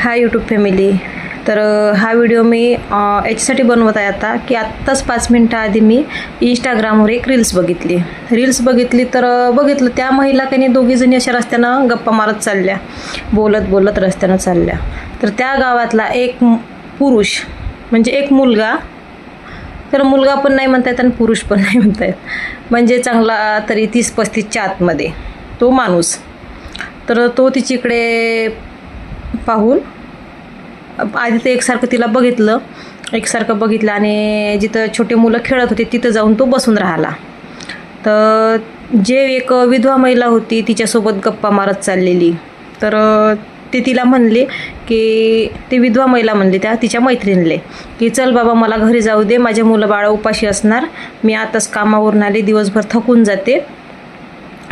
Hi YouTube family. तर हा video मी याच्यासाठी बनवत आहे आता की आत्ताच 5 मिनटं आधी मी इंस्टाग्रामवर एक रील्स बघितली तर बघितलं त्या महिला काही दोघीजणी अशा रस्त्यानं गप्पा मारत चालल्या, बोलत रस्त्यानं चालल्या. तर त्या गावातला एक पुरुष म्हणजे एक मुलगा, तर मुलगा पण नाही म्हणता येत आणि पुरुष पण नाही म्हणता येत, म्हणजे चांगला तरी 30-35च्या आतमध्ये तो माणूस. तर तो तिच्याकडे पाहून आधी तर एकसारखं बघितलं आणि जिथं छोटे मुलं खेळत होते तिथं जाऊन तो बसून राहिला. तर जे एक विधवा महिला होती तिच्यासोबत गप्पा मारत चाललेली, तर ते तिला म्हणले की ते विधवा महिला म्हणले त्या तिच्या मैत्रिणीले की चल बाबा मला घरी जाऊ दे, माझे मुलं बाळं उपाशी असणार, मी आताच कामावरून आले, दिवसभर थकून जाते,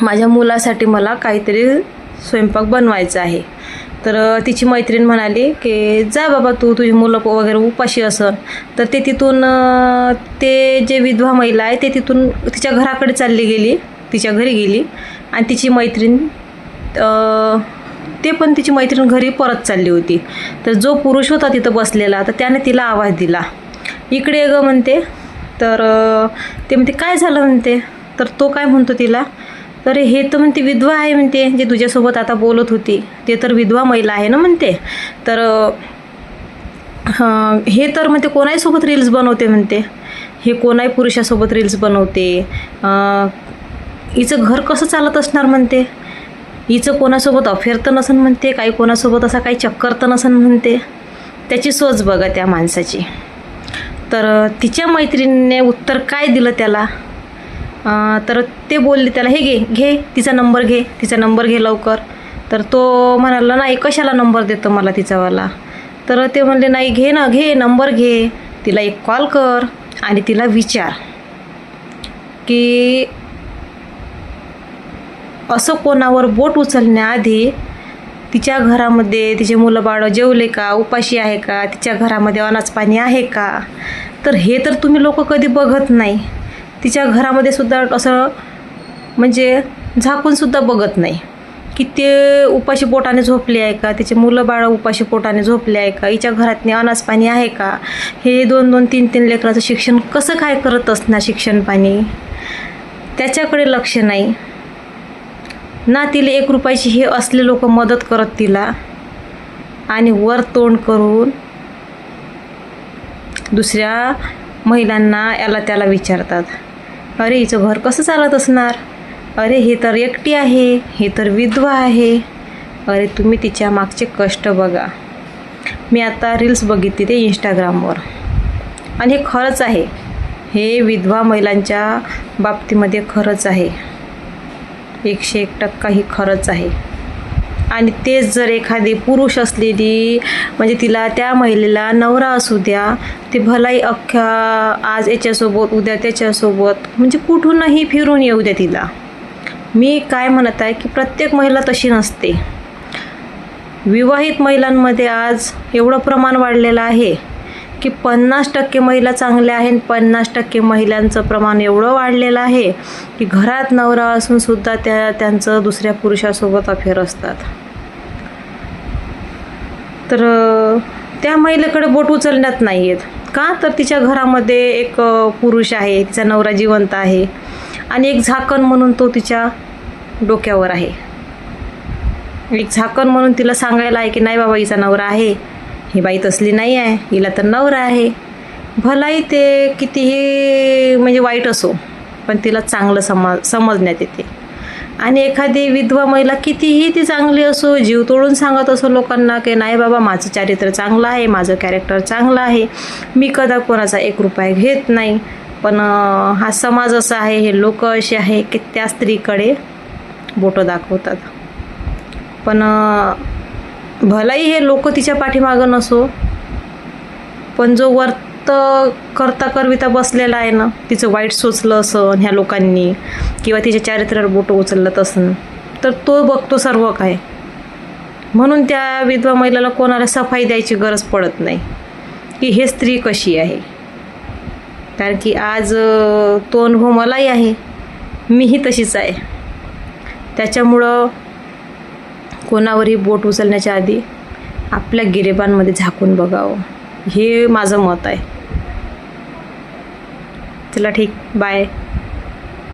माझ्या मुलासाठी मला काहीतरी स्वयंपाक बनवायचा आहे. तर तिची मैत्रीण म्हणाली की जा बाबा तुझी मुलं वगैरे उपाशी असन. तर ते तिथून ते जे विधवा महिला आहे ते तिथून तिच्या घराकडे चालली गेली, तिच्या घरी गेली आणि तिची मैत्रीण तिची मैत्रीण घरी परत चालली होती. तर जो पुरुष होता तिथं बसलेला तर त्याने तिला आवाज दिला, इकडे ये गं म्हणते. तर ते म्हणते काय झालं म्हणते. तर तो काय म्हणतो तिला, तर हे तर म्हणते विधवा आहे म्हणते, जे तुझ्यासोबत आता बोलत होती ते तर विधवा महिला आहे ना म्हणते. तर हे तर म्हणते कोणाहीसोबत रील्स बनवते म्हणते, हे कोणाही पुरुषासोबत रील्स बनवते, हिचं घर कसं चालत असणार म्हणते, हिचं कोणासोबत अफेअर तर नसन म्हणते, काही कोणासोबत असा काही चक्कर तर नसन म्हणते. त्याची सोच बघा त्या माणसाची. तर तिच्या मैत्रिणीने उत्तर काय दिलं त्याला, तर ते बोलले त्याला हे घे तिचा नंबर घे लवकर. तर तो म्हणाला नाही कशाला नंबर देतो मला तिचावाला. तर ते म्हणले नाही घे नंबर घे, तिला एक कॉल कर आणि तिला विचार की असं कोणावर बोट उचलण्याआधी तिच्या घरामध्ये तिचे मुलं बाळं जेवले का, उपाशी आहे का, तिच्या घरामध्ये अनाज पाणी आहे का. तर हे तर तुम्ही लोक कधी बघत नाही. तिच्या घरामध्ये सुद्धा असं म्हणजे झाकूनसुद्धा बघत नाही की ते उपाशी पोटाने झोपले आहे का, तिचे मुलं बाळं उपाशी पोटाने झोपले आहे का, हिच्या घरातनी अनाज पाणी आहे का, हे 2-2, 3-3 लेकराचं शिक्षण कसं काय करत असणार, शिक्षण पाणी त्याच्याकडे लक्ष नाही ना. तिला 1 रुपयाची हे असले लोक मदत करत तिला आणि वर तोंड करून दुसऱ्या महिलांना याला त्याला विचारतात, अरे हिचं घर कसं चालत असणार, अरे हे तर एकटी आहे, हे तर विधवा आहे, अरे तुम्ही तिच्या मागचे कष्ट बघा. मी आता रील्स बघितली ते इंस्टाग्रामवर आणि हे खरंच आहे, हे विधवा महिलांच्या बाबतीमध्ये खरंच आहे, 101% ही खरंच आहे. आणि तेच जर एखादी पुरुष असलेली म्हणजे तिला त्या महिलेला नवरा असू द्या, ते भलाई अख्ख्या आज याच्यासोबत उद्या त्याच्यासोबत म्हणजे कुठूनही फिरून येऊ द्या तिला. मी काय म्हणत आहे की प्रत्येक महिला तशी नसते. विवाहित महिलांमध्ये आज एवढं प्रमाण वाढलेलं आहे की 50% महिला चांगल्या आहेत, 50% महिलांचं प्रमाण एवढं वाढलेलं आहे की घरात नवरा असूनसुद्धा त्यांचं दुसऱ्या पुरुषासोबत अफेअर असतात. तर त्या महिलेकडे बोट उचलण्यात नाही आहेत का, तर तिच्या घरामध्ये एक पुरुष आहे, तिचा नवरा जिवंत आहे आणि एक झाकण म्हणून तो तिच्या डोक्यावर आहे, एक झाकण म्हणून तिला सांगायला आहे की नाही बाबा हिचा नवरा आहे, ही बाई तसली नाही आहे, हिला तर नवरा आहे. भलाई ते कितीही म्हणजे वाईट असो पण तिला चांगलं समजण्यात येते. आणि एखादी विधवा महिला कितीही ती चांगली असो, जीव तोडून सांगत असो लोकांना की नाही बाबा माझं चारित्र्य चांगलं आहे, माझं कॅरेक्टर चांगलं आहे, मी कदा कोणाचा 1 रुपया घेत नाही, पण हा समाज असा आहे, हे लोक असे आहे की त्या स्त्रीकडे बोटं दाखवतात. पण भलाई हे लोक तिच्या पाठीमागं नसो, पण जो करता करविता बसलेला आहे ना, तिचं वाईट सोचलं असं ह्या लोकांनी किंवा तिच्या चारित्र्यावर बोटं उचलत असन तर तो बघतो सर्व काय. म्हणून त्या विधवा महिलेला कोणाला सफाई द्यायची गरज पडत नाही की हे स्त्री कशी आहे, कारण की आज तो अनुभव मलाही आहे, मीही तशीच आहे. त्याच्यामुळं कोणावरही बोट उचलण्याच्या आधी आपल्या गिरेबांमध्ये झाकून बघावं, हे माझं मत आहे. चला ठीक, बाय.